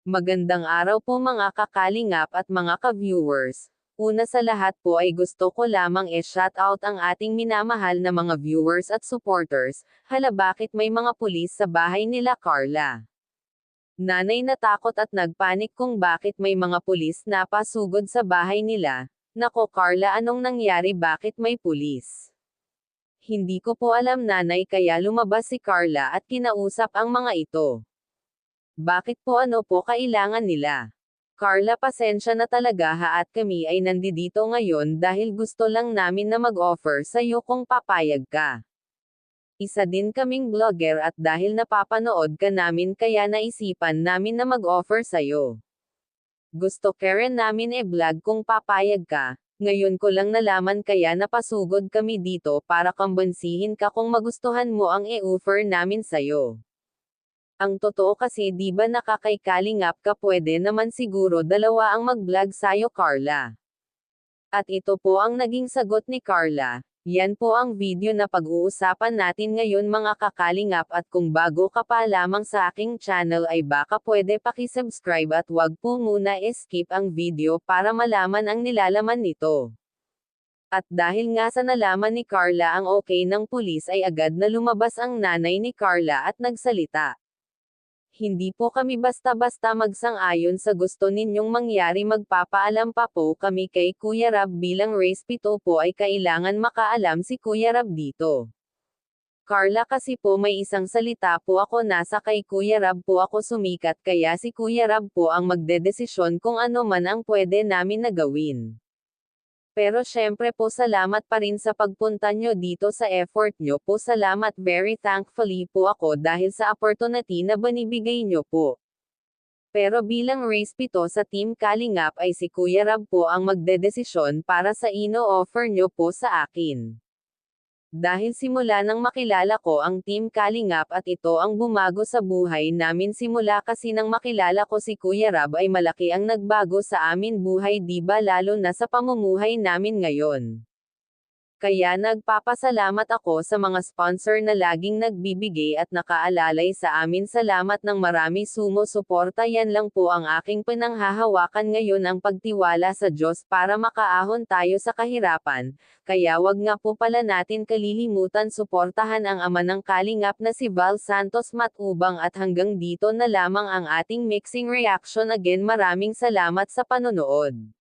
Magandang araw po mga kakalingap at mga ka-viewers. Una sa lahat po ay gusto ko lamang i-shoutout ang ating minamahal na mga viewers at supporters. Hala, bakit may mga pulis sa bahay nila Carla? Nanay natakot at nagpanik kung bakit may mga pulis na pasugod sa bahay nila. Nako Carla, anong nangyari, bakit may pulis? Hindi ko po alam nanay, kaya lumabas si Carla at kinausap ang mga ito. Bakit po, ano po kailangan nila? Carla, pasensya na talaga ha, at kami ay nandito ngayon dahil gusto lang namin na mag-offer sa'yo kung papayag ka. Isa din kaming vlogger at dahil napapanood ka namin kaya naisipan namin na mag-offer sa'yo. Gusto ka rin namin e-vlog kung papayag ka. Ngayon ko lang nalaman kaya napasugod kami dito para kambansihin ka kung magustuhan mo ang e-offer namin sa'yo. Ang totoo kasi, di ba nakakaikalingap ka, pwede naman siguro dalawa ang mag-vlog sa'yo Carla. At ito po ang naging sagot ni Carla. Yan po ang video na pag-uusapan natin ngayon mga kakalingap, at kung bago ka pa lamang sa aking channel ay baka pwede pakisubscribe at wag po muna skip ang video para malaman ang nilalaman nito. At dahil nga sa nalaman ni Carla ang okay ng pulis ay agad na lumabas ang nanay ni Carla at nagsalita. Hindi po kami basta-basta magsang-ayon sa gusto ninyong mangyari, magpapaalam pa po kami kay Kuya Rab, bilang respeto po ay kailangan makaalam si Kuya Rab dito. Carla, kasi po may isang salita po ako, nasa kay Kuya Rab po ako sumikat, kaya si Kuya Rab po ang magdedesisyon kung ano man ang pwede namin na gawin. Pero syempre po salamat pa rin sa pagpunta nyo dito, sa effort nyo po, salamat, very thankfully po ako dahil sa opportunity na binibigay nyo po. Pero bilang respeto sa Team Kalingap ay si Kuya Rab po ang magdedesisyon para sa ino-offer nyo po sa akin. Dahil simula nang makilala ko ang Team Kalingap at ito ang bumago sa buhay namin, simula kasi nang makilala ko si Kuya Rab ay malaki ang nagbago sa amin buhay, di ba, lalo na sa pamumuhay namin ngayon. Kaya nagpapasalamat ako sa mga sponsor na laging nagbibigay at nakaalalay sa amin. Salamat ng marami, sumusuporta. Yan lang po ang aking pinanghahawakan ngayon, ang pagtiwala sa Diyos para makaahon tayo sa kahirapan. Kaya wag nga po pala natin kalilimutan suportahan ang ama ng Kalingap na si Val Santos Matubang, at hanggang dito na lamang ang ating mixing reaction. Again, maraming salamat sa panonood.